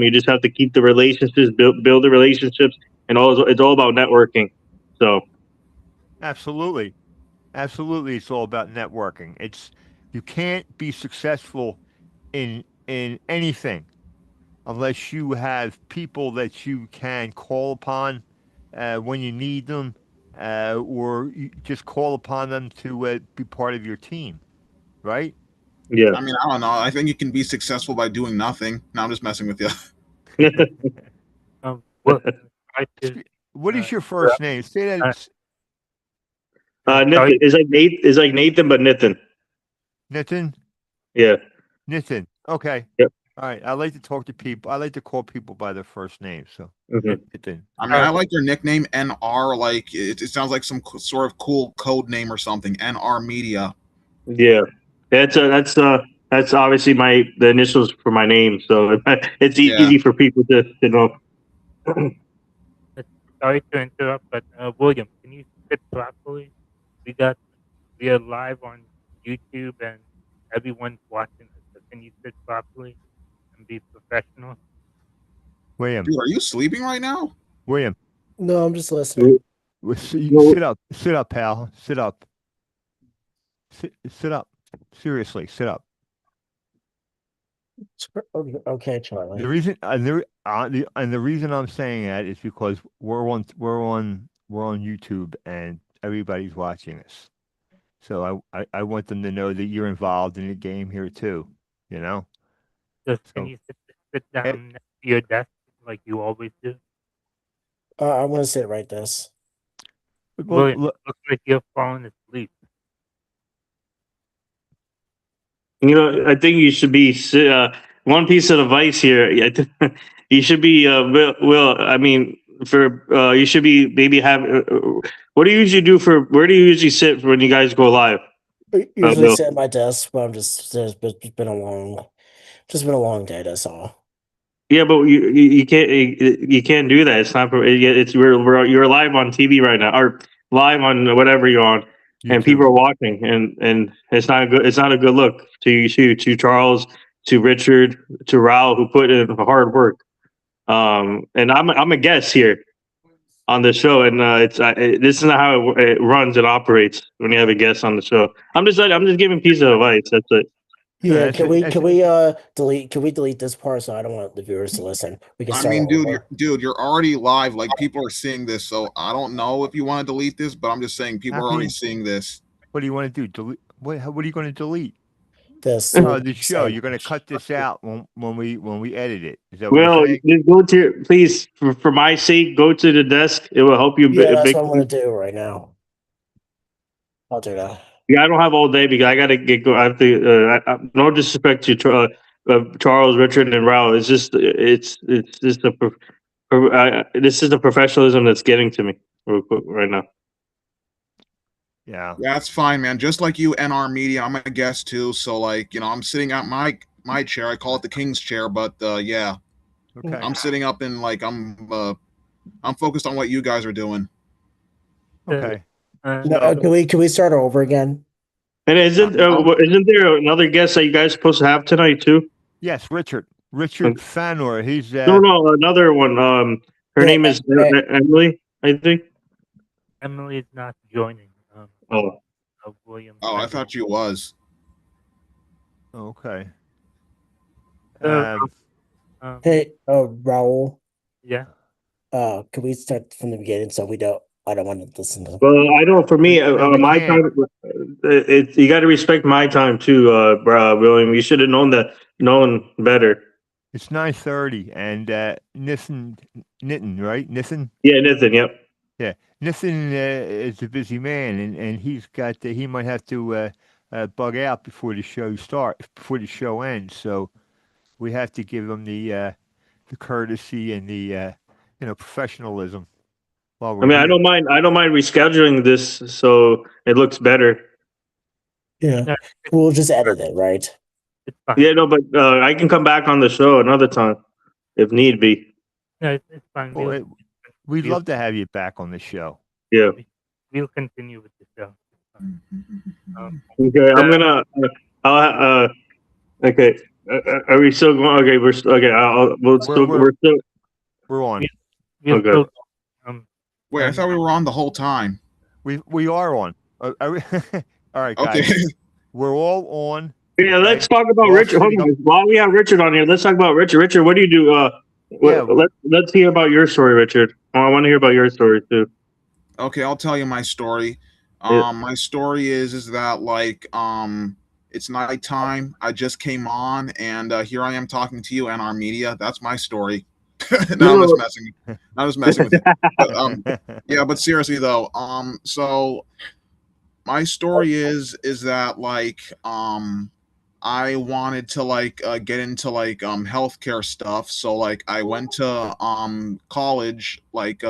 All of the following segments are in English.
You just have to keep the relationships, build the relationships, and it's all about networking. So Absolutely. Absolutely, it's all about networking. It's you can't be successful in anything unless you have people that you can call upon when you need them, or you just call upon them to be part of your team, right? yeah. I mean, I don't know. I think you can be successful by doing nothing. No, I'm just messing with you. Well, I to What is your first interrupt. name? Say Uh, that, sorry. Nithin is like Nathan, but Nithin. Nathan. Yeah. Nathan. Okay. Yep. All right. I like to talk to people. I like to call people by their first name. So It, Hmm. Nathan. I mean, Okay. I like your nickname NR. Like it sounds like some sort of cool code name or something. NR Media. Yeah. That's obviously the initials for my name, so it's Yeah. easy for people to know. it, sorry to interrupt, but William, can you sit properly? We got we are live on YouTube and everyone's watching us. So can you sit properly and be professional? William. Dude, are you sleeping right now? William. No, I'm just listening. No, Sit up. Sit up, pal. Sit up. Sit up. Seriously, sit up. Okay, Charlie. The reason and the reason I'm saying that is because we're on YouTube and everybody's watching us. So I want them to know that you're involved in the game here too. You know. Just can So you sit eh, down next to your desk like you always do? I'm gonna sit right this. well, William, looks like you're falling asleep. I think you should be one piece of advice here. You should be I mean, for you should be maybe have. What do you usually do for? Where do you usually sit when you guys go live? I usually Will. sit at my desk, but it's been a long day. That's all. Yeah, but you can't do that. It's not. It's you're live on TV right now, or live on whatever you're on, and people YouTube. are watching, and it's not a good. It's not a good look to you, to Charles, to Richard, to Raul, who put in hard work. And I'm a guest here on the show, and this is not how it runs and operates when you have a guest on the show. I'm just giving piece of advice. That's it. No, Yeah, that's it. That's it. delete this part so I don't want the viewers to listen. We can I start mean, all dude, over. you're already live. Like people are seeing this, so I don't know if you want to delete this, but I'm just saying people How are can already you? seeing this. What do you want to do? Delete? What are you going to delete? This Oh, the show. saying. You're going to cut this out when we edit it. Is that what you're Well, saying? just go to please for my sake. Go to the desk. It will help you. Yeah, that's what I'm gonna do right now. I'll do that. Yeah, I don't have all day because I gotta get go. I have to. No disrespect to Charles, Richard, and Raul. It's just this is the professionalism that's getting to me real quick right now. Yeah. Yeah, that's fine, man. Just like you, NR Media, I'm a guest too. So like, I'm sitting at my chair. I call it the king's chair, but yeah, Okay. I'm sitting up in like I'm focused on what you guys are doing. Okay. No, No, can we start over again? And I'm- isn't there another guest that you guys supposed to have tonight too? Yes, Richard. Richard Fanor. He's No, another one. Her Yeah, name is Emily, I think. Emily is not joining. Oh, William. Oh, I thought you was. okay. Uh, Um, Hey, Raul. yeah. Can we start from the beginning so I don't want to listen to. well, I know. For me, no, we my can't. time. You got to respect my time too, William. You should have known better. It's 9:30, and Nithin, right? Nithin. Yeah, Nathan. Yep. Yeah, Nithin is a busy man, and he might have to bug out before the show ends. So we have to give him the courtesy and the professionalism while I we're mean, I here. don't mind. I don't mind rescheduling this so it looks better. Yeah, No, we'll just edit it, right? it's fine. Yeah, no, but I can come back on the show another time if need be. No, it's fine. Well, we'd we'll, love to have you back on the show. Yeah. we'll continue with the show. It's fine. Okay. I'm gonna. Okay. Are we still going? Okay, we're still okay. We're still. We're on. We're Okay. still, um, Wait, I and- thought we were on the whole time. We are on. All right, Okay. guys. We're all on. Yeah, okay? let's talk about We're all Richard. Hold sitting up- on. While we have Richard on here, let's talk about Richard. Richard, what do you do? Yeah, let's hear about your story, Richard. I want to hear about your story too. Okay, I'll tell you my story. Yeah. My story is that like it's nighttime. I just came on, and here I am talking to you and our media. That's my story. No, I'm just messing. I'm just messing with you. But, yeah, but seriously though, so my story is that like I wanted to like get into like healthcare stuff. So like I went to college, like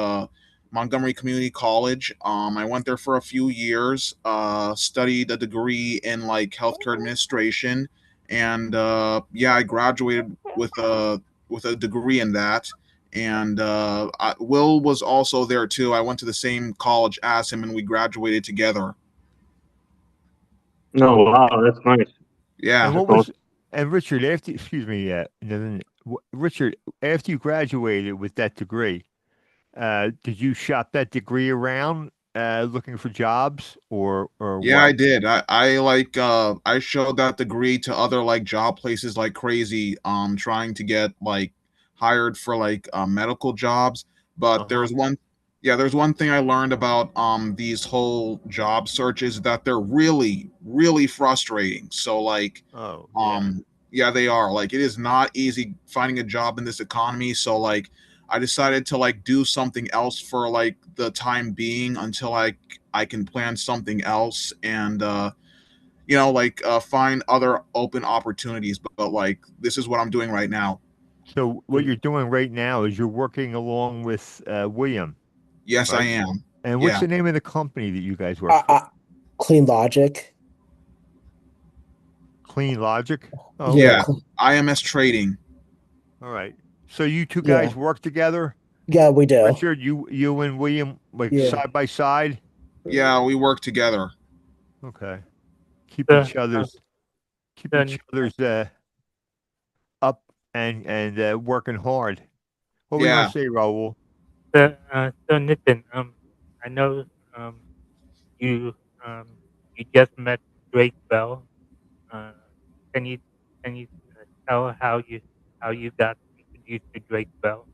Montgomery Community College. I went there for a few years, studied a degree in like healthcare administration, and yeah, I graduated with a degree in that. And Will was also there too. I went to the same college as him, and we graduated together. No, wow, that's nice. Yeah. And what That's was and Richard after excuse me, Richard after you graduated with that degree, did you shop that degree around looking for jobs or Yeah, what? I did. I like I showed that degree to other like job places like crazy, trying to get like hired for like medical jobs. But there's one thing I learned about these whole job searches, that they're really, really frustrating. So like Oh, yeah. yeah, they are. Like it is not easy finding a job in this economy. So like I decided to like do something else for like the time being until I can plan something else, and like find other open opportunities. But like this is what I'm doing right now. So what you're doing right now is you're working along with William, Yes, I right? am. And what's Yeah. the name of the company that you guys work for? Clean Logic. Clean Logic? Oh, Yeah. okay. IMS Trading. All right. So you two Yeah. guys work together? Yeah, we do. Richard, you and William like Yeah. side by side? Yeah, we work together. Okay. Keep The- each other's up and working hard. What were you Yeah. gonna say, Rahul? So Nithin, I know you you just met Drake Bell. Uh, can you tell how you got introduced to Drake Bell?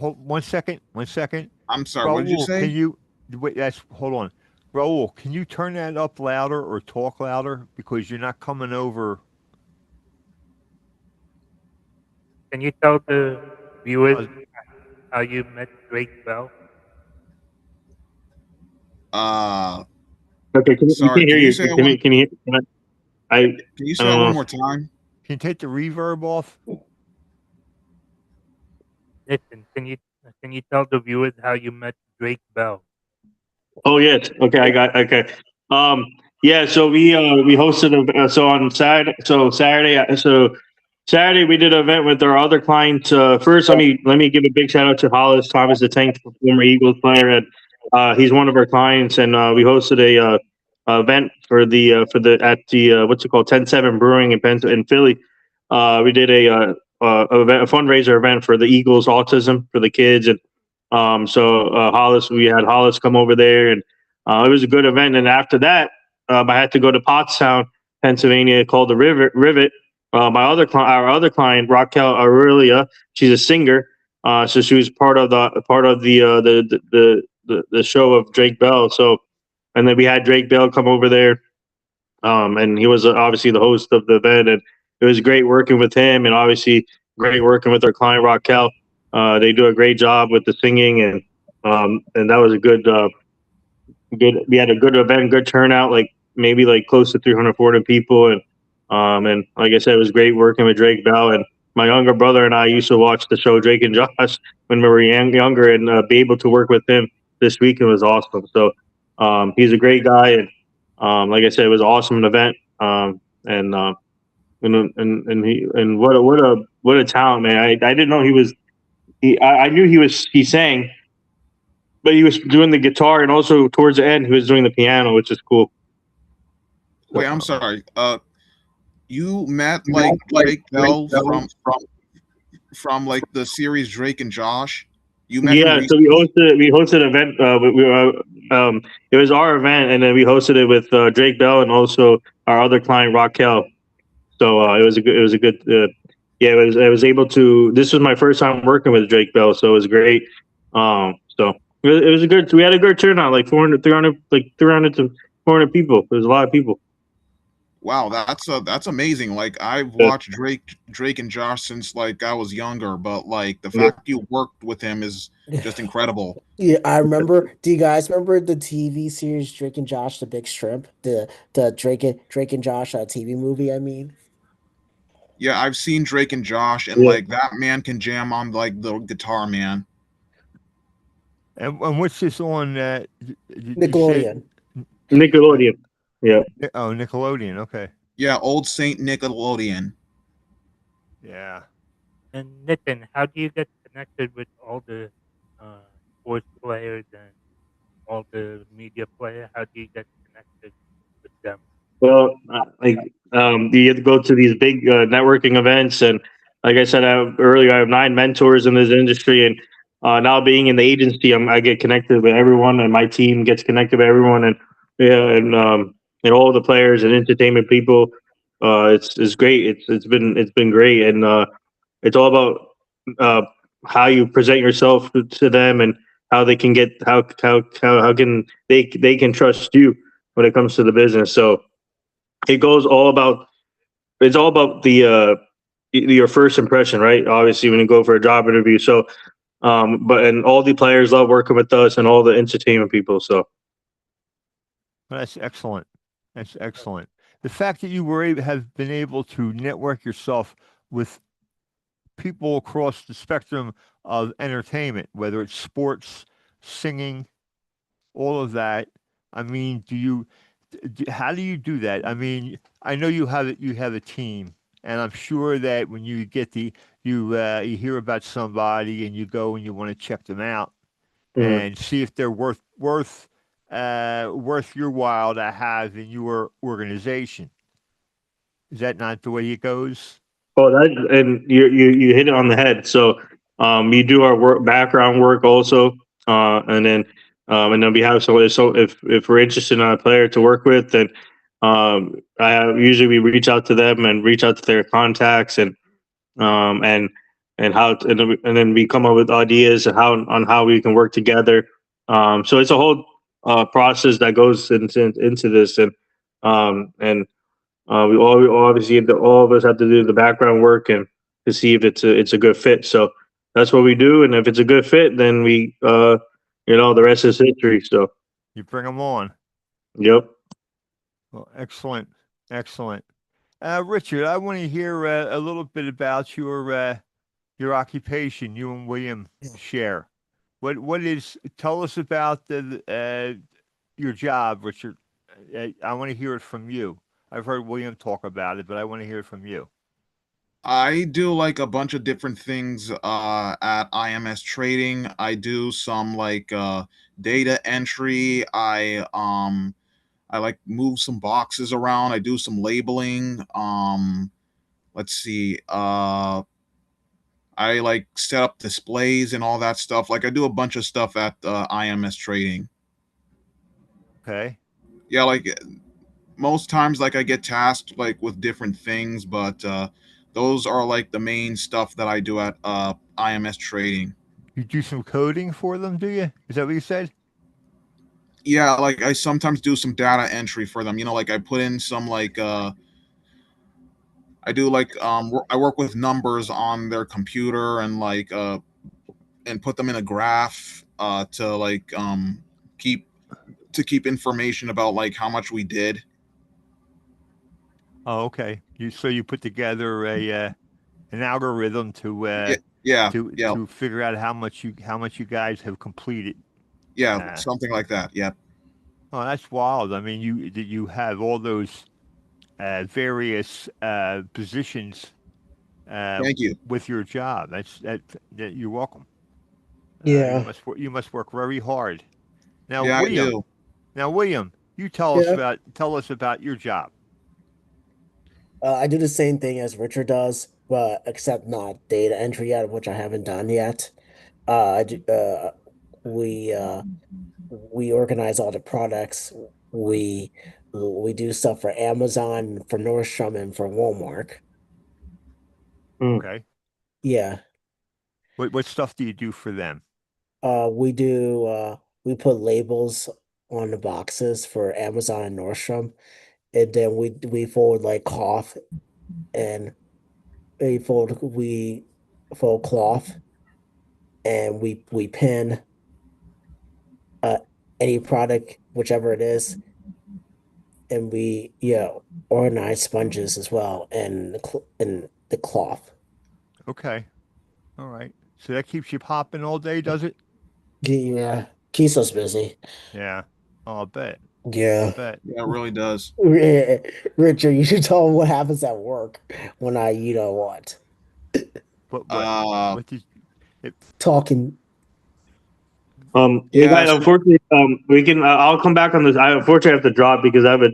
Hold 1 second. 1 second. I'm sorry, what did you Rahul, say? can you wait? Hold on. Rahul, can you turn that up louder or talk louder because you're not coming over? Can you tell the viewers how you met Drake Bell? Okay, we Sorry, can't hear can you you. say Can you? can you say I that don't one know. more time? Can you take the reverb off? Nithin, can you tell the viewers how you met Drake Bell? Oh yes. Okay, I got. Okay. Yeah. So we hosted so on Saturday we did an event with our other client. First, let me give a big shout out to Hollis Thomas, the Tank, former Eagles player, and he's one of our clients, and we hosted a event for the at the what's it called 10-7 Brewing in Philly. We did a fundraiser event for the Eagles autism for the kids, and we had Hollis come over there, and it was a good event. And after that, I had to go to Pottstown, Pennsylvania, called the Rivet. Our other client, Raquel Aurelia, she's a singer. So she was part of the show of Drake Bell. So, and then we had Drake Bell come over there, and he was obviously the host of the event, and it was great working with him, and obviously great working with our client Raquel. They do a great job with the singing, and that was a good. We had a good event, good turnout, like maybe like close to 300, 400 people, and like I said, it was great working with Drake Bell. And my younger brother and I used to watch the show Drake and Josh when we were younger, and be able to work with him this weekend was awesome. So he's a great guy, and like I said, it was an awesome event. And what a talent, man! I didn't know he was. I knew he sang, but he was doing the guitar, and also towards the end, he was doing the piano, which is cool. Wait, I'm sorry. You met like Drake Bell from like the series Drake and Josh. You met him Yeah, so recently. we hosted an event. It was our event, and then we hosted it with Drake Bell and also our other client Raquel. So it was a good yeah. I was able to. This was my first time working with Drake Bell, so it was great. So it was a good. We had a good turnout, like 400, 300, like 300 to 400 people. It was a lot of people. Wow, that's amazing. Like I've Yeah, watched Drake and Josh since like I was younger, but like the yeah. fact you worked with him is just incredible. Yeah, I remember. Do you guys remember the TV series Drake and Josh, the Big Shrimp? The Drake and Josh TV movie, I mean. Yeah, I've seen Drake and Josh, and Yeah. like that man can jam on like the guitar, man. And what's this on? Did you say? Nickelodeon. Uh, Nickelodeon. Yeah. oh, Nickelodeon. Okay. Yeah, old Saint Nickelodeon. Yeah. And Nithin, how do you get connected with all the sports players and all the media players? How do you get connected with them? Well, you have to go to these big networking events, and like I said earlier, I have 9 mentors in this industry, and now being in the agency, I get connected with everyone, and my team gets connected with everyone, and yeah, and all the players and entertainment people. It's great. It's been great, and it's all about uh, how you present yourself to them, and how they can get how can they can trust you when it comes to the business. So it goes all about it's all about the your first impression, right? Obviously, when you go for a job interview. So, but and all the players love working with us, and all the entertainment people. So, Well, that's excellent. That's excellent. The fact that you were able, have been able to network yourself with people across the spectrum of entertainment, whether it's sports, singing, all of that. I mean, how do you do that? I mean, I know you have a team, and I'm sure that when you get you hear about somebody and you go and you want to check them out mhm. and see if they're worth your while to have in your organization. Is that not the way it goes? Oh, that and you hit it on the head. So, you do our background work also, and then we have so if we're interested in a player to work with, then I have, usually we reach out to them and reach out to their contacts, um, and and then we come up with ideas and how we can work together. So it's a whole process that goes into this, and we obviously all of us have to do the background work and to see if it's a good fit. So that's what we do, and if it's a good fit, then we the rest is history. So You bring them on. yep. Well, excellent, excellent. Richard, I want to hear a little bit about your occupation. You and William share. What is? Tell us about the your job, Richard. I want to hear it from you. I've heard William talk about it, but I want to hear it from you. I do like a bunch of different things at IMS Trading. I do some like data entry. I like move some boxes around. I do some labeling. Let's see. I like set up displays and all that stuff. Like I do a bunch of stuff at IMS Trading. Okay. Yeah, like most times like I get tasked like with different things, but those are like the main stuff that I do at IMS Trading. You do some coding for them, do you? Is that what you said? Yeah, like I sometimes do some data entry for them. You know, like I put in some like I do like I work with numbers on their computer and like and put them in a graph to like keep keep information about like how much we did. Oh, okay. You put together a an algorithm Yeah, yeah, yeah, to figure out how much you guys have completed. yeah, Uh, something like that. Yeah. oh, that's wild. I mean, you have all those various positions uh, Thank you. with your job. That you're welcome. Yeah. You must work very hard. Now, Yeah, I William. do. Now, William, you Yeah. tell us about your job. I do the same thing as Richard does, but except not data entry yet, which I haven't done yet. I do, we uh, we organize all the products. We we do stuff for Amazon, for Nordstrom, and for Walmart. Hmm. Okay. Yeah. What stuff do you do for them? We do we put labels on the boxes for Amazon and Nordstrom, and then we fold like cloth and we fold cloth and we pin uh any product, whichever it is, and we organize sponges as well and the cloth. Okay. All right. So that keeps you popping all day, does it? Yeah, keeps us busy. Yeah. I'll bet. I'll Yeah. bet. Yeah, it really does. Richard, you should tell him what happens at work when I, what, What Uh, what did it, talking. You yeah, guys, so unfortunately, we can. I'll come back on this. I unfortunately have to drop because I have a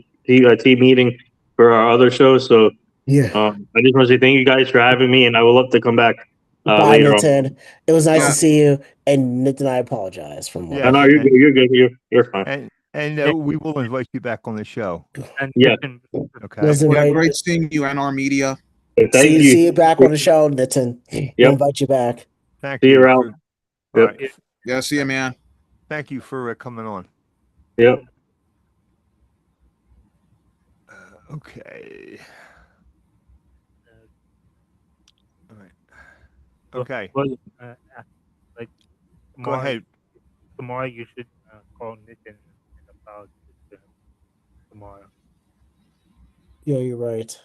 team meeting for our other show. So, Yeah. I just want to say thank you guys for having me, and I would love to come back Bye, later on. Nithin. It was nice to yeah, see you. And Nithin, I apologize for I know yes, much. you're good. You're good. You're fine. and Yeah, we will invite you back on the show. and Yeah. Nithin, Okay. Let's yeah, invite great seeing you and our media. Thank see you. you back on the show, Nithin. We'll Yep. invite you back. Thank See you you around. for all Yep. right. it, Yeah, see you, man. Thank you for coming on. Yep. Okay. uh, All right. well, Okay. well, like Go tomorrow, ahead. tomorrow you should call Nithin and apologize to him tomorrow. Yeah, you're right.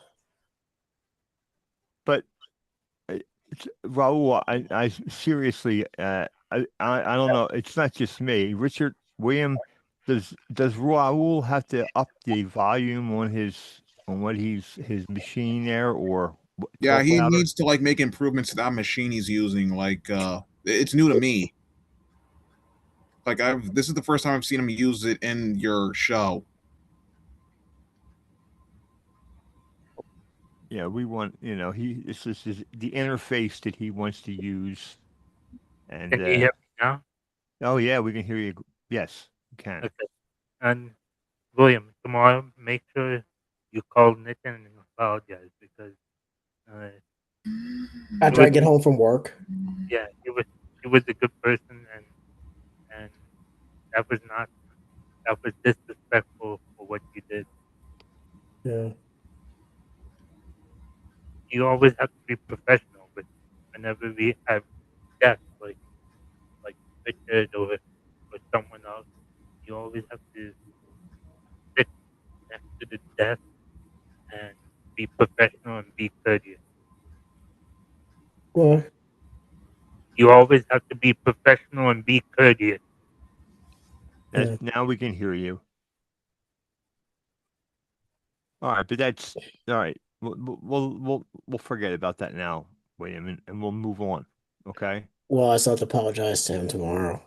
But Raul, I seriously, I don't know. It's not just me. Richard, William, does Raul have to up the volume on his machine there, or Yeah, talk he louder? needs to like make improvements to that machine he's using. Like, it's new to me. Like, this is the first time I've seen him use it in your show. Yeah, we want this is the interface that he wants to use, and Can you hear me now? oh yeah, we can hear you. Yes, we can. Okay. And William, tomorrow make sure you call Nithin and apologize because uh, he After was I get home from work. yeah he was a good person and that was not that was disrespectful for what you did. Yeah. You always have to be professional with whenever we have guests like Richard or someone else. You always have to sit next to the desk and be professional and be courteous. Well, You always have to be professional and be courteous. That yeah. now we can hear you. All right, but that's all right. We'll forget about that now, William, and we'll move on. Okay. Well, I still have to apologize to him tomorrow.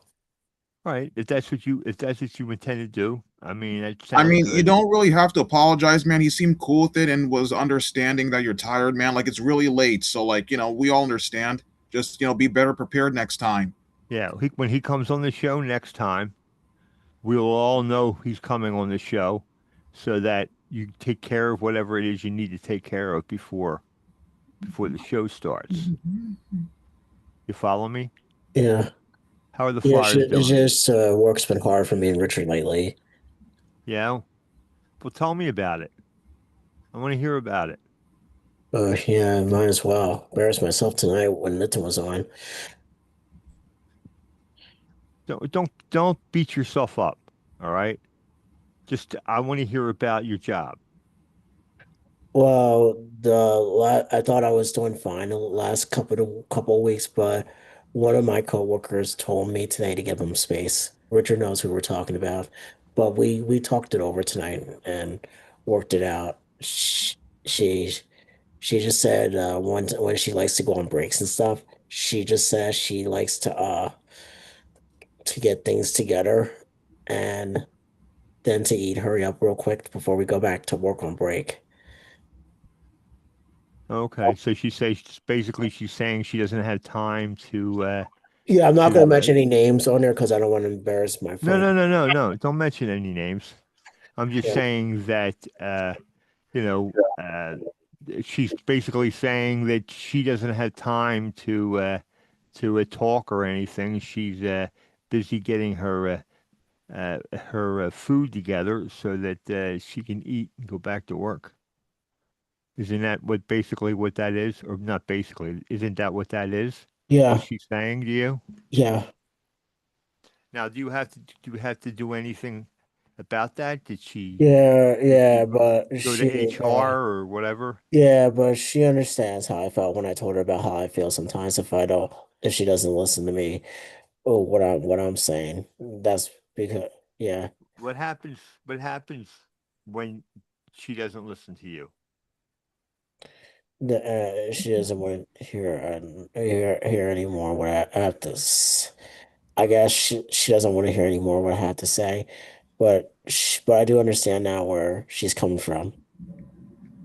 All right. If that's what you intend to do, I mean, that I sounds mean, you good. don't really have to apologize, man. He seemed cool with it and was understanding that you're tired, man. Like, it's really late. So, like, we all understand. Just, be better prepared next time. Yeah. When he comes on the show next time, we'll all know he's coming on the show, so that you take care of whatever it is you need to take care of before the show starts. You follow me? Yeah. How are the Yeah, Flyers it's doing? just work's been hard for me and Richard lately. Yeah. Well, tell me about it. I want to hear about it. Yeah, might as well. Embarrass myself tonight when Nithin was on. Don't beat yourself up. All right. Just I want to hear about your job. Well, I thought I was doing fine the last couple of weeks, but one of my coworkers told me today to give him space. Richard knows who we're talking about, but we talked it over tonight and worked it out. She she just said when she likes to go on breaks and stuff, she just says she likes to get things together and then to eat, hurry up real quick before we go back to work on break. Okay, so she says basically she's saying she doesn't have time Yeah, I'm not gonna to mention any names on there because I don't want to embarrass my no, friend. no, no, no, no. Don't mention any names. I'm just Yeah, saying that you know, she's basically saying that she doesn't have time to talk or anything. She's busy getting her food together so that she can eat and go back to work. Isn't that what that is? Or not basically, isn't that what that is? What yeah, she's saying to you? yeah, Now, do you have to do anything about that? yeah, Did yeah. you But go to she, HR or whatever? yeah, but she understands how I felt when I told her about how I feel sometimes if she doesn't listen to me or what I'm saying. That's because yeah, What happens when she doesn't listen to you? she doesn't want to hear anymore what I have to. I guess she doesn't want to hear anymore what I have to say, but I do understand now where she's coming from.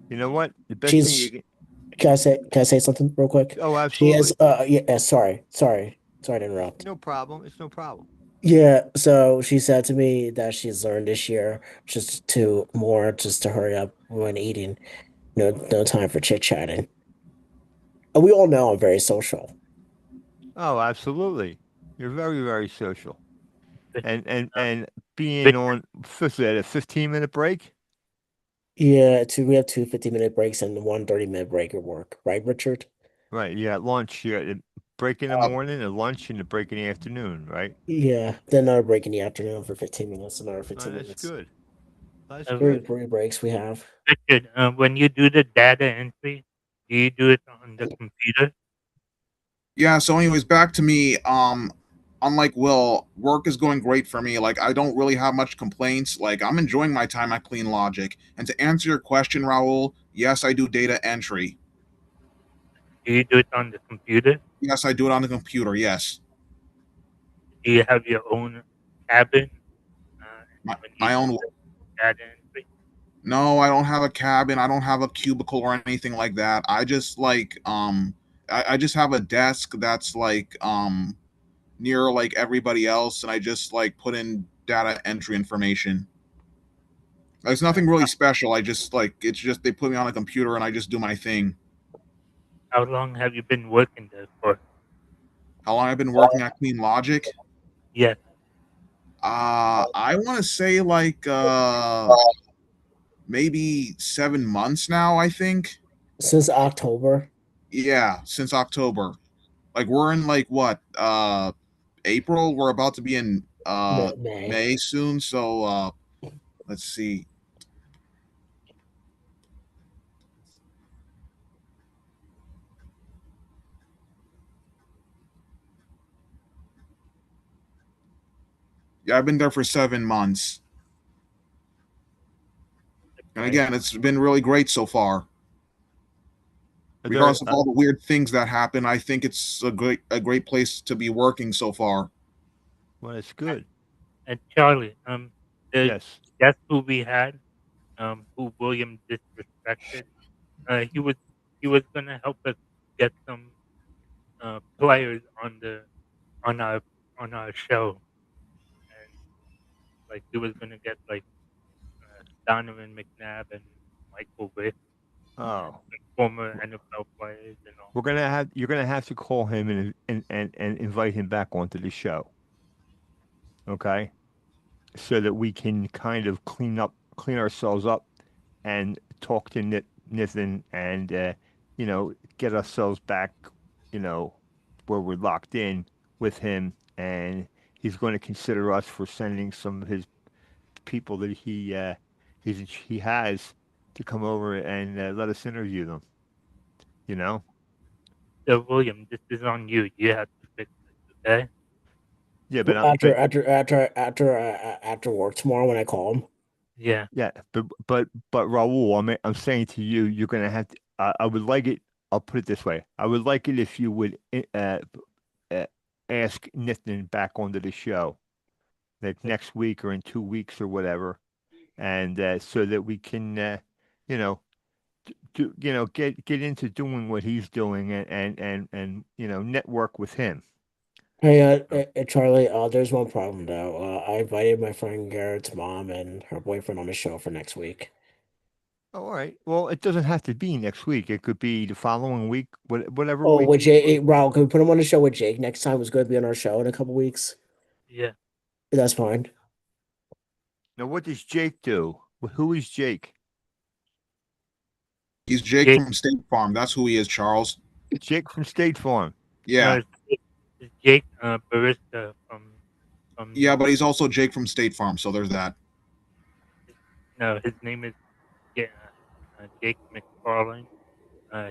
You know what? The best thing you She's can. can I say something real quick? Oh, She is absolutely. yeah, sorry to interrupt. No problem. It's no problem. Yeah, so she said to me that she's learned this year just to hurry up when eating. No time for chit-chatting. And we all know I'm very social. Oh, absolutely. You're very, very social. But, uh, And being but on what's that, a 15-minute break? Yeah, we have two 50-minute breaks and one 30-minute break at work, right, Richard? Right. You got lunch. You got a break in the Uh, morning, a lunch, and a break in the afternoon, right? Yeah, then another break in the afternoon for 15 minutes, another Oh, 15 that's minutes. good. That's uh, Three good. three breaks we have. Richard, when you do the data entry, do you do it on the computer? yeah. So, anyways, back to me. Unlike Will, work is going great for me. Like, I don't really have much complaints. Like, I'm enjoying my time at Clean Logic. And to answer your question, Rahul, yes, I do data entry. Do you do it on the computer? Yes, I do it on the computer. Yes, Do you have your own cabin when you my do own. the data entry? No, I don't have a cabin. I don't have a cubicle or anything like that. I just I just have a desk that's near like everybody else, and I just like put in data entry information. It's nothing really special. I just it's just they put me on a computer and I just do my thing. How long have you been working there for? How long I've been working at Clean Logic? Yes. I want to say maybe 7 months now. I think. Since October, Yeah, since October. Like we're in like what April. We're about to be in May. May soon. So let's see. Yeah, I've been there for 7 months. And Okay. again, it's been really great so far. Are there, Regardless of all the weird things that happen, I think it's a great place to be working so far. well, it's good. And Charlie, the Yes. guest who we had, who William disrespected, he was gonna help us get some players on our on our show, and like he was gonna get like Donovan McNabb and Michael Vick, Oh, like former NFL players and all. you're gonna have to call him and invite him back onto the show, okay? So that we can kind of clean ourselves up, and talk to Nithin and get ourselves back, where we're locked in with him, and he's going to consider us for sending some of his people that he has to come over and let us interview them. You know? So William, this is on you. You have to fix this, okay? Yeah, but After work tomorrow when I call him. Yeah. yeah, but Raul, I'm saying to you, you're gonna have to. I would like it. I'll put it this way. I would like it if you would uh, ask Nithin back onto the show, like next week or in 2 weeks or whatever, and so that we can, you know, get into doing what he's doing and network with him. Hey, Charlie, there's one problem though. I invited my friend Garrett's mom and her boyfriend on the show for next week. Oh, all right. Well, it doesn't have to be next week. It could be the following week, whatever Oh, week. with Jake, Raul, can we put him on the show with Jake next time? He's going to be on our show in a couple weeks. Yeah. That's fine. Now, what does Jake do? Who is Jake? He's Jake Jake. from State Farm. That's who he is, Charles. Jake from State Farm. Yeah. No, it's Jake Barista from. Yeah, but he's also Jake from State Farm, so there's that. No, his name is Jake McFarlane.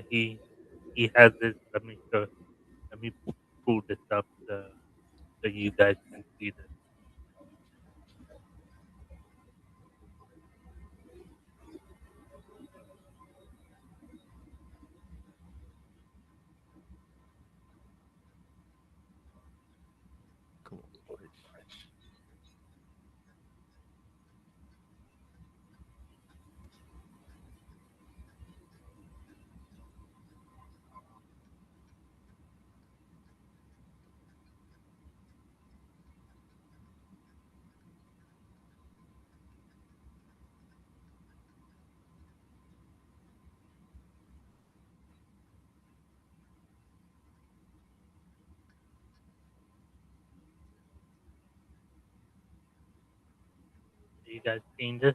He has this. Let me pull this up so you guys can see this. Cool. You guys seen this?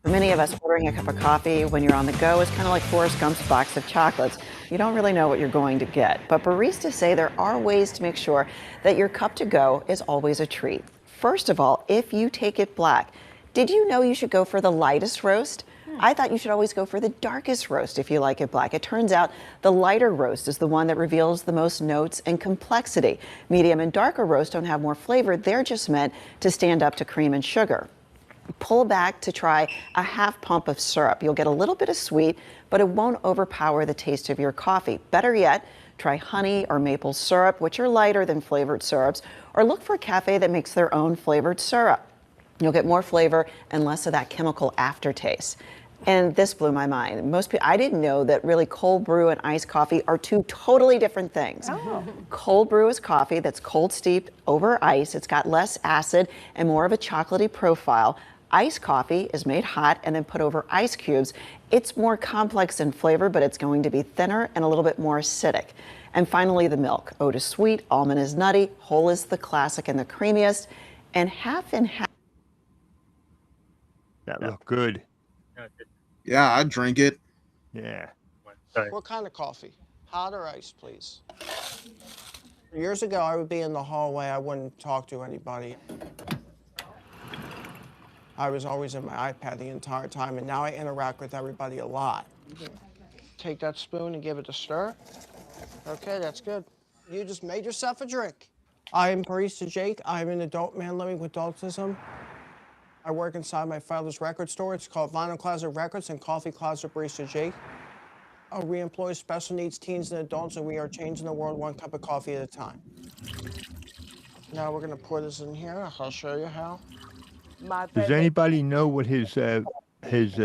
For many of us, ordering a cup of coffee when you're on the go is kind of like Forrest Gump's box of chocolates. You don't really know what you're going to get. But baristas say there are ways to make sure that your cup to go is always a treat. First of all, if you take it black, did you know you should go for the lightest roast? I thought you should always go for the darkest roast if you like it black. It turns out the lighter roast is the one that reveals the most notes and complexity. Medium and darker roast don't have more flavor. They're just meant to stand up to cream and sugar. Pull back to try a half pump of syrup. You'll get a little bit of sweet, but it won't overpower the taste of your coffee. Better yet, try honey or maple syrup, which are lighter than flavored syrups, or look for a cafe that makes their own flavored syrup. You'll get more flavor and less of that chemical aftertaste. And this blew my mind. I didn't know that really cold brew and iced coffee are two totally different things. Oh. Cold brew is coffee that's cold steeped over ice. It's got less acid and more of a chocolatey profile. Iced coffee is made hot and then put over ice cubes. It's more complex in flavor, but it's going to be thinner and a little bit more acidic. And finally, the milk. Oat is sweet, almond is nutty, whole is the classic and the creamiest, and half and half. That looked good. Yeah, I'd drink it. Yeah. Sorry. What kind of coffee? Hot or iced, please? Years ago, I would be in the hallway. I wouldn't talk to anybody. I was always in my iPad the entire time, and now I interact with everybody a lot. Take that spoon and give it a stir. Okay, that's good. You just made yourself a drink. I am Barista Jake. I'm an adult man living with autism. I work inside my father's record store. It's called Vinyl Closet Records and Coffee Closet Barista Jake. We employ special needs teens and adults, and we are changing the world one cup of coffee at a time. Now we're gonna pour this in here. I'll show you how. Does anybody know what his job is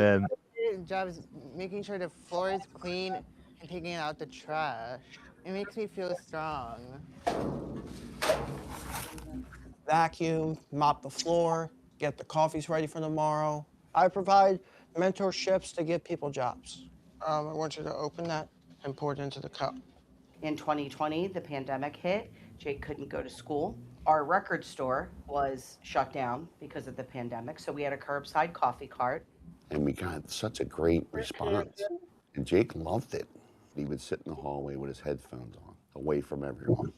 making sure the floor is clean and taking out the trash. It makes me feel strong. Vacuum, mop the floor, get the coffees ready for tomorrow. I provide mentorships to give people jobs. I want you to open that and pour it into the cup. In 2020, the pandemic hit. Jake couldn't go to school. Our record store was shut down because of the pandemic, so we had a curbside coffee cart. And we got such a great response. And Jake loved it. He would sit in the hallway with his headphones on, away from everyone.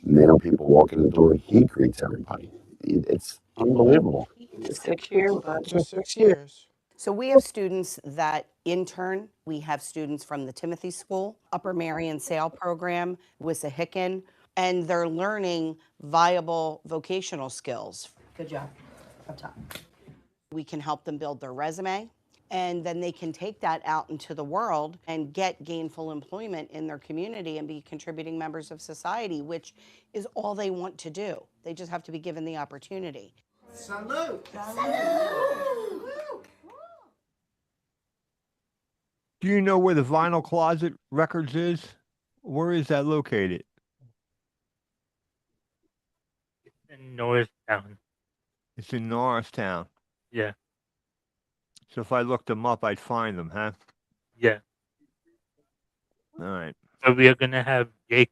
Now people walk in the door, he greets everybody. It's unbelievable. 6 years, just 6 years. So we have students that intern. We have students from the Timothy School, Upper Marion Sale Program, Wissahickon, and they're learning viable vocational skills. Good job, up top. We can help them build their resume, and then they can take that out into the world and get gainful employment in their community and be contributing members of society, which is all they want to do. They just have to be given the opportunity. Salute! Salute! Do you know where the Vinyl Closet Records is? Where is that located? In Norristown. It's in Norristown. Yeah. So if I looked them up, I'd find them, huh? Yeah. All right. So we are gonna have Jake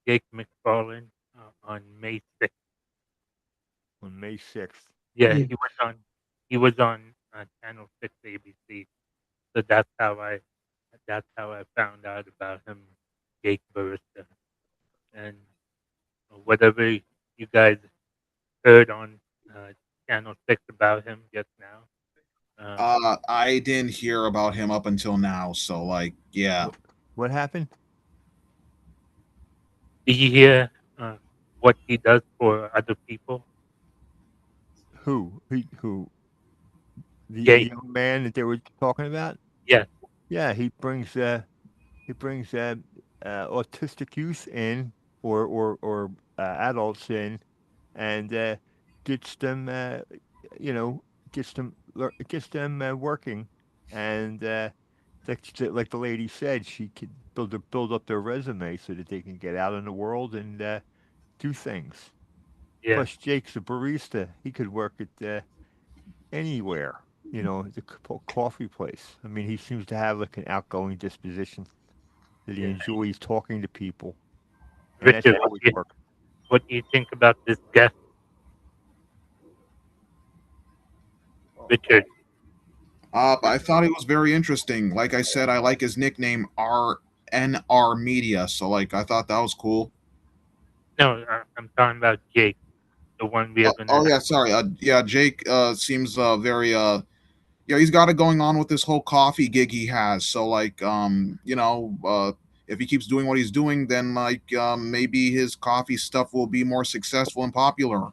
McFarlane on May 6th. On May 6th. Yeah, Yeah. he was on Channel 6 ABC. So that's how I found out about him, Jake Barista, and whatever you guys heard on Channel 6 about him just now. I didn't hear about him up until now, so like, yeah. What happened? Did you hear what he does for other people? Who? Who? The Jake. young man that they were talking about? Yes. Yeah, he brings autistic youth in, or adults in, and gets them gets them working, and like the lady said, she could build up their resume so that they can get out in the world and do things. Yeah. Plus, Jake's a barista; he could work at anywhere. The coffee place. I mean, he seems to have like an outgoing disposition that he Yeah. enjoys talking to people, and that Richard, should always work. what do you think about this guest? Richard. I thought it was very interesting. Like I said, I like his nickname RNR Media, so like I thought that was cool. No, I'm talking about Jake, the one we are gonna. Oh yeah, sorry. Yeah, Jake seems very yeah, he's got it going on with this whole coffee gig he has. So like if he keeps doing what he's doing, then like maybe his coffee stuff will be more successful and popular.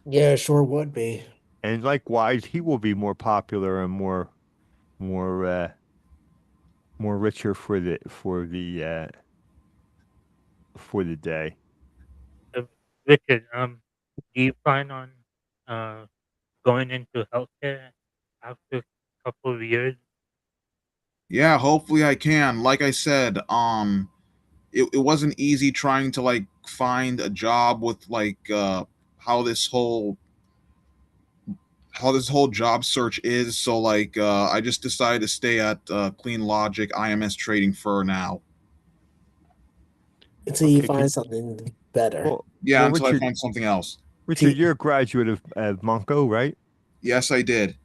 Yeah, sure would be. And likewise, he will be more popular and more more richer for the day. Richard, do you plan on uh going into healthcare after a couple of years? Yeah, hopefully I can. Like I said, it wasn't easy trying to like find a job with like how this whole how this whole job search is. So like I just decided to stay at Clean Logic IMS Trading for now. Until you Okay, find something better. well, Yeah, well, until I Richard, find something else. Richard, you're a graduate of Monco, right? Yes, I did.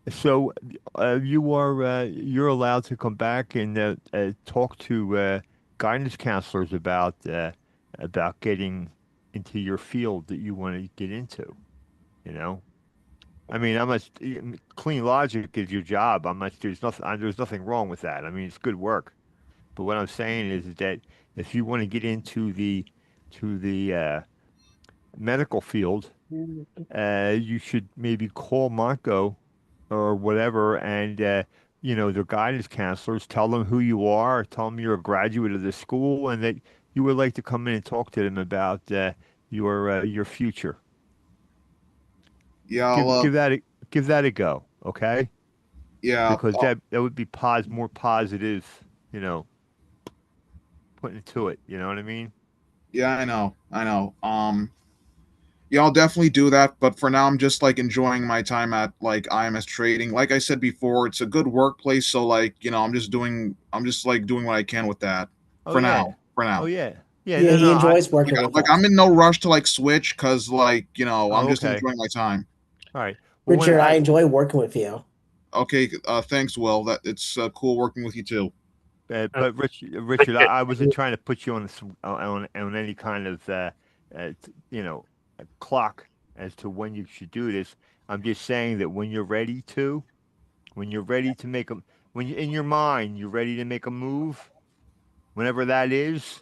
So you're allowed to come back and talk to guidance counselors about getting into your field that you want to get into. You know, I mean, clean logic is your job. There's nothing wrong with that. I mean, it's good work. But what I'm saying is that if you want to get into the medical field, you should maybe call Monco or whatever, and their guidance counselors, tell them who you are, tell them you're a graduate of the school, and that you would like to come in and talk to them about your future. Yeah, Give that a go, okay? yeah, Because that would be more positive, you know, putting into it. You know what I mean? yeah. I know. Yeah, I'll definitely do that. But for now, I'm just like enjoying my time at like IMS Trading. Like I said before, it's a good workplace. So like I'm just like doing what I can with that Oh for yeah, now. For oh now. yeah, yeah. Yeah, No, he no. enjoys working with Like us. I'm in no rush to like switch because like I'm Oh, just okay. enjoying my time. All right. Well, Richard, I enjoy working with you. Okay, thanks, Will. That it's cool working with you too. But Richard, Richard, I wasn't trying to put you on on any kind of a clock as to when you should do this. I'm just saying that when you're ready to make a, when you in your mind you're ready to make a move, whenever that is,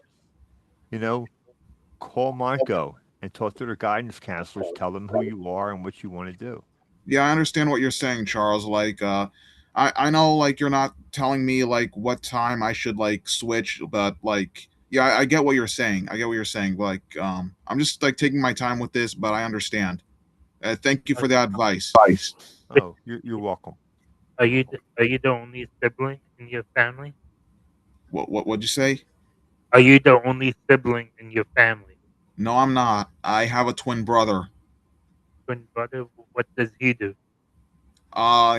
you know, call Monco and talk to their guidance counselors. Tell them who you are and what you want to do. Yeah, I understand what you're saying, Charles. Like, I know like you're not telling me like what time I should like switch, but like, yeah, I get what you're saying. I get what you're saying. Like, I'm just like taking my time with this, but I understand. Thank you for the advice. Oh, you're welcome. Are you the only sibling in your family? What'd you say? Are you the only sibling in your family? No, I'm not. I have a twin brother. Twin brother? What does he do?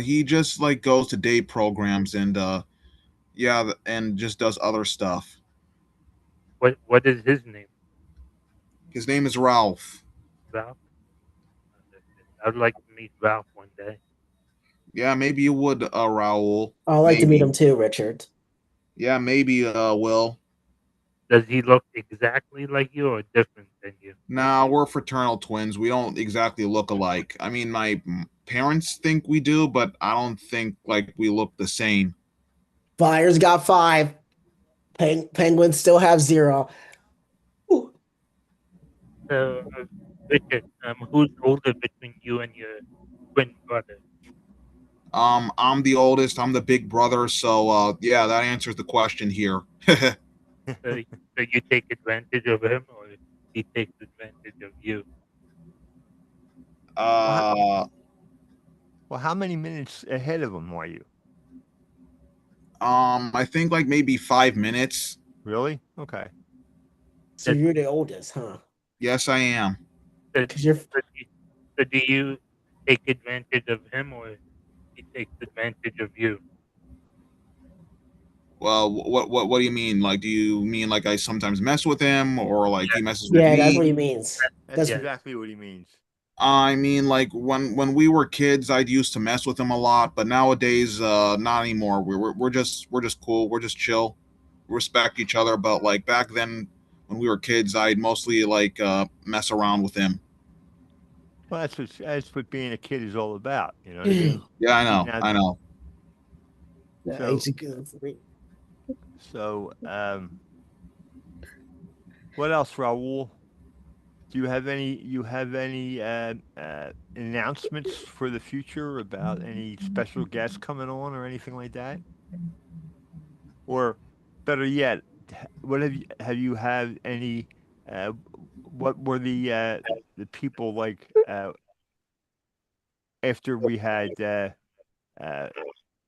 He just like goes to day programs and yeah, and just does other stuff. What is his name? His name is Ralph. Ralph? I'd like to meet Ralph one day. Yeah, maybe you would, Raul. I'd like to meet Maybe. him too, Richard. Yeah, maybe, Will. Does he look exactly like you or different than you? Nah, we're fraternal twins. We don't exactly look alike. I mean, my parents think we do, but I don't think like we look the same. Flyers got 5. Penguins still have 0. Ooh. So, Richard, who's older between you and your twin brother? I'm the oldest. I'm the big brother. So, yeah, that answers the question here. So you take advantage of him, or he takes advantage of you? uh, Well, how many minutes ahead of him are you? I think like maybe 5 minutes. Really? Okay. So you're the oldest, huh? Yes, I am. So, Because you're so do you take advantage of him, or he takes advantage of you? Well, what do you mean? Like, do you mean like I sometimes mess with him, or like he messes with yeah, that's me? what he means. That's That's exactly what he means. I mean, like when we were kids, I'd used to mess with him a lot, but nowadays, not anymore. We're just cool. We're just chill. We respect each other. But like back then, when we were kids, I'd mostly like mess around with him. Well, that's what being a kid is all about. You know what I mean? Yeah, I know. Now- I know. So- it's good for me. So, what else, Raul? Do you have any announcements for the future about any special guests coming on or anything like that? Or better yet, what have you had any what were the people like after we had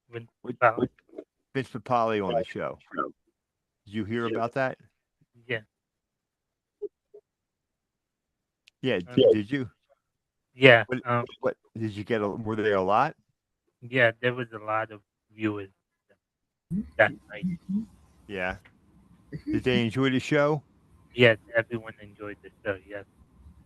When What- Val- Vince Papali on the show? Did you hear about that? yeah, Yeah, Yeah. did you? yeah, What did you get? Were there a lot? yeah. There was a lot of viewers that night. Yeah. Did they enjoy the show? Yes, everyone enjoyed the show. Yes.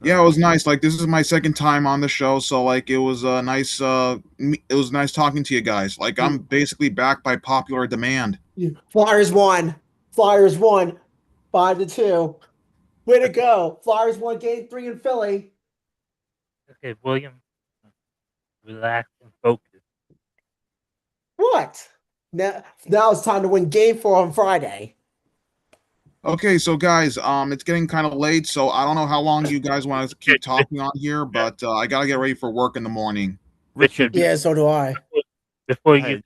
Yeah, it was nice. Like this is my second time on the show, so like it was nice. It was nice talking to you guys. Like I'm basically back by popular demand. Flyers won. Flyers won 5-2. Way to go. Flyers won game 3 in Philly. Okay, William, relax and focus. What? Now it's time to win game 4 on Friday. Okay, so guys, it's getting kind of late, so I don't know how long you guys want to keep talking on here, but I gotta get ready for work in the morning. Richard, Yeah, so do I. before Go ahead.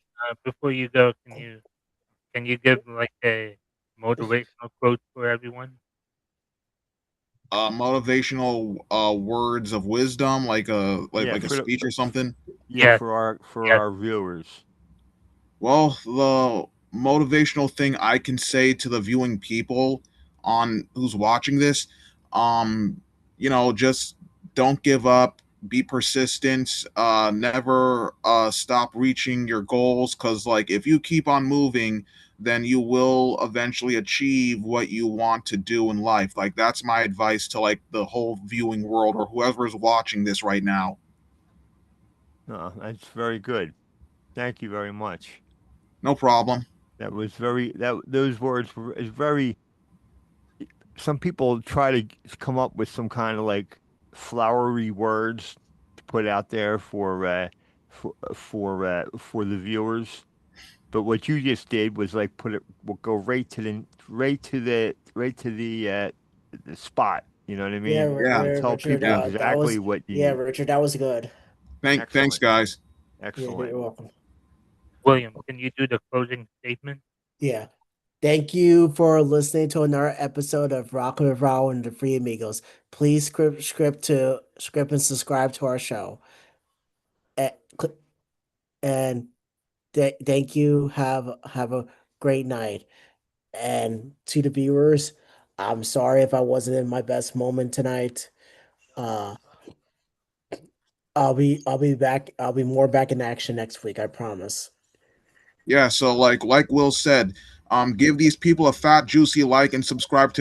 you go, can you give like a motivational quote for everyone? Motivational words of wisdom, like Yeah, a for the- speech or something. Yeah, Yes, for yes. our viewers. Well, the motivational thing I can say to the viewing people on who's watching this, um, just don't give up, be persistent, never stop reaching your goals, because like if you keep on moving, then you will eventually achieve what you want to do in life. Like that's my advice to like the whole viewing world or whoever is watching this right now. No, that's very good. Thank you very much. No problem. That was those words were is very. Some people try to come up with some kind of like flowery words to put out there for the viewers. But what you just did was like we'll go right to the spot. You know what I mean? Yeah, Yeah. Tell Richard, people that exactly was what you yeah, need. Richard, that was good. Thanks, Excellent. guys. Yeah, Excellent. you're welcome. William, can you do the closing statement? Yeah. Thank you for listening to another episode of Rockin' with Rahul and the Free Amigos. Please script and subscribe to our show. And Thank you. Have a great night. And to the viewers, I'm sorry if I wasn't in my best moment tonight. Uh, I'll be back. I'll be more back in action next week. I promise. Yeah, so like Will said, give these people a fat, juicy like and subscribe to their